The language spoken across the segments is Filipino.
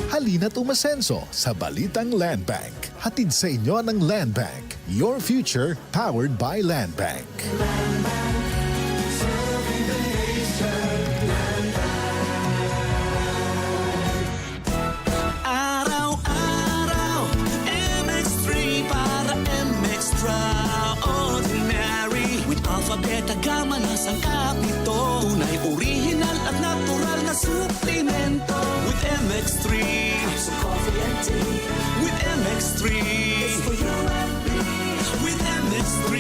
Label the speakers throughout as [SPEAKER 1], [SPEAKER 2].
[SPEAKER 1] Halina't umasenso sa Balitang Land Bank. Hatid sa inyo ng Land Bank. Your future powered by Land Bank.
[SPEAKER 2] Araw-araw, MX3 para MX-Traordinary. With Alpha, Beta, Gamma na sangkap nito. Tunay, original at natural na suplemento. With MX3, so coffee and tea. With MX3, it's for you and me. With MX3,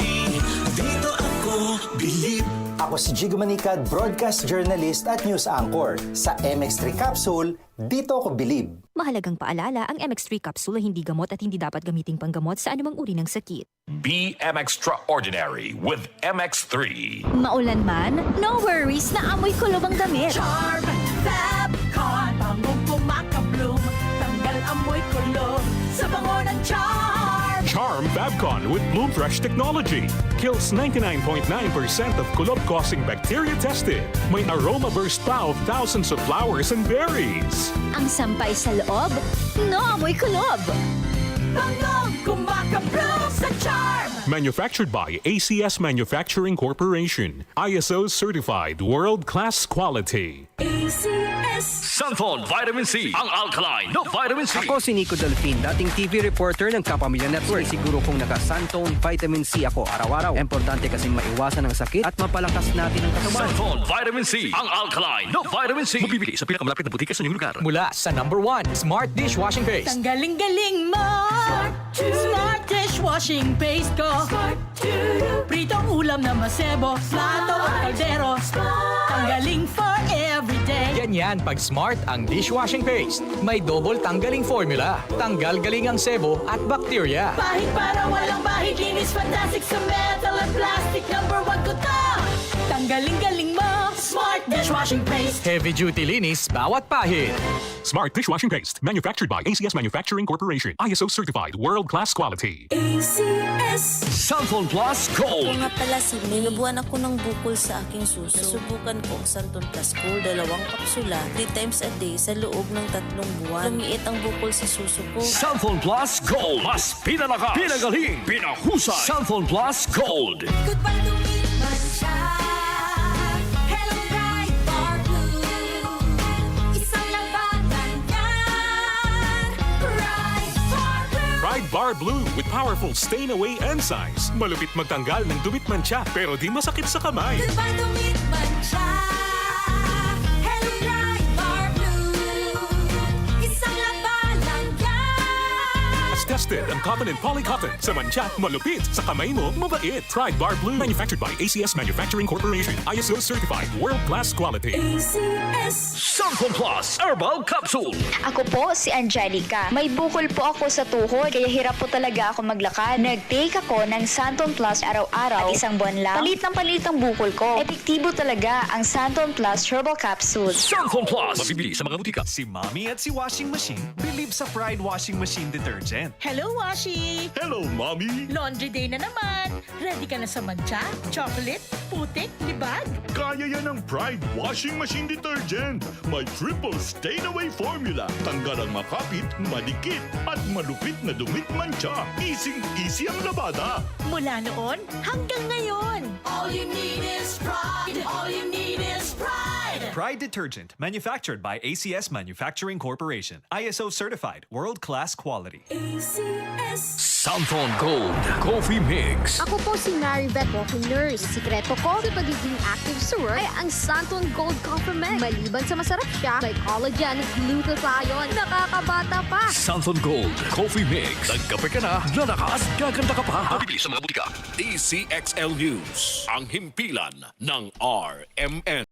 [SPEAKER 2] dito ako believe.
[SPEAKER 3] Ako si Jigo Manicad, broadcast journalist at news anchor. Sa MX3 Capsule, dito ako believe.
[SPEAKER 4] Mahalagang paalala, ang MX3 capsule ay hindi gamot at hindi dapat gamiting panggamot sa anumang uri ng sakit.
[SPEAKER 5] Be MX-Traordinary with MX3.
[SPEAKER 4] Maulan man, no worries na amoy kulob ang damit.
[SPEAKER 6] Charm, Fabcon, bangong kumakabloom. Tanggal amoy kulob sa bango ng Charm.
[SPEAKER 7] Charm Fabcon with Bloom Fresh technology kills 99.9% of kulob-causing bacteria tested. May aroma burst pa of thousands of flowers and berries.
[SPEAKER 4] Ang sampay sa loob, no amoy kulob.
[SPEAKER 6] Bangong kumakabloom sa Charm.
[SPEAKER 7] Manufactured by ACS Manufacturing Corporation. ISO certified world-class quality.
[SPEAKER 6] ACS.
[SPEAKER 5] Sunfall Vitamin C, ang alkaline no vitamin C.
[SPEAKER 8] Ako si Nico Delfin, dating TV reporter ng Kapamilya Network. Siguro kung naka-Santone Vitamin C ako araw-araw. Importante kasing maiwasan ang sakit at mapalakas natin ang katawan.
[SPEAKER 5] Sunfall Vitamin C, ang alkaline no vitamin C. Mabibili sa pinakamalapit na butika sa inyong lugar.
[SPEAKER 9] Mula sa number 1, Smart Dishwashing Paste.
[SPEAKER 6] Tanggaling-galing mo. Smart dishwashing paste ko. Pritong ulam na masebo. Plato at kaldero. Tanggaling for everyday.
[SPEAKER 9] Ganyan pag Smart ang dishwashing paste. May double tanggaling formula. Tanggal galing ang sebo at bakterya.
[SPEAKER 6] Bahid para walang bahid. Linis fantastic sa metal at plastic. Number 1 ko to. Tanggaling-galing mo. Smart dishwashing paste.
[SPEAKER 9] Heavy duty linis bawat pahid.
[SPEAKER 7] Smart Dishwashing Paste. Manufactured by ACS Manufacturing Corporation. ISO certified world-class quality.
[SPEAKER 6] ACS.
[SPEAKER 5] Sunfall Plus Gold.
[SPEAKER 10] Kung nga pala si May, nabuhan ako ng bukol sa aking suso. Nasubukan ko ang Santon Plus Gold, 2 kapsula, 3 times a day sa loob ng 3 buwan. Lumiit ang bukol sa suso ko.
[SPEAKER 5] Sunfall Plus Gold. Mas pinalakas, pinagaling, pinahusay. Sunfall Plus Gold.
[SPEAKER 6] Goodbye to me, Mancha. Hello, bright bar blue. Isang labanan yan. Bright bar blue.
[SPEAKER 7] Pride Bar Blue with powerful stain-away enzymes. Malupit magtanggal ng dumit mancha pero di masakit sa kamay.
[SPEAKER 6] Goodbye to me, Mancha. Hello, bright bar blue. Isang labanan yan.
[SPEAKER 7] As tested ang cotton and polycotton. Sa mancha, malupit. Sa kamay mo, mabait. Pride Bar Blue. Manufactured by ACS Manufacturing Corporation. ISO certified world-class quality.
[SPEAKER 6] ACS.
[SPEAKER 5] Sunfall Plus Herbal Capsule.
[SPEAKER 11] Ako po si Angelica. May bukol po ako sa tuhod, kaya hirap po talaga ako maglakad. Nag-take ako ng Santon Plus araw-araw at 1 buwan lang. Palit ang bukol ko. Epektibo talaga ang Santon Plus Herbal Capsule.
[SPEAKER 5] Sunfall Plus. Mabibili sa mga butika.
[SPEAKER 12] Si Mommy at si Washing Machine believe sa Pride Washing Machine Detergent.
[SPEAKER 6] Hello, Washi!
[SPEAKER 7] Hello, Mommy!
[SPEAKER 6] Laundry day na naman. Ready ka na sa mancha, chocolate, putik, libag?
[SPEAKER 7] Kaya yan ang Pride Washing Machine Detergent. May triple stain-away formula. Tanggal ang makapit, madikit, at malupit na dumit mancha. Easy ang labada.
[SPEAKER 6] Mula noon hanggang ngayon. All you need is pride. All you need is pride.
[SPEAKER 12] Pride Detergent, manufactured by ACS Manufacturing Corporation. ISO certified, world-class quality.
[SPEAKER 6] ACS.
[SPEAKER 5] Sunfall Gold Coffee Mix.
[SPEAKER 13] Ako po si Mary Beth, walking nurse. Sikreto ko sa pagiging active sa work ay ang Santon Gold Coffee Mix. Maliban sa masarap siya, may collagen at glutathione. Nakakabata pa.
[SPEAKER 5] Sunfall Gold Coffee Mix. Nagkape ka na, lalakas, gaganda ka pa. Mabibili sa mga butika. DCXL News. Ang himpilan ng RMN.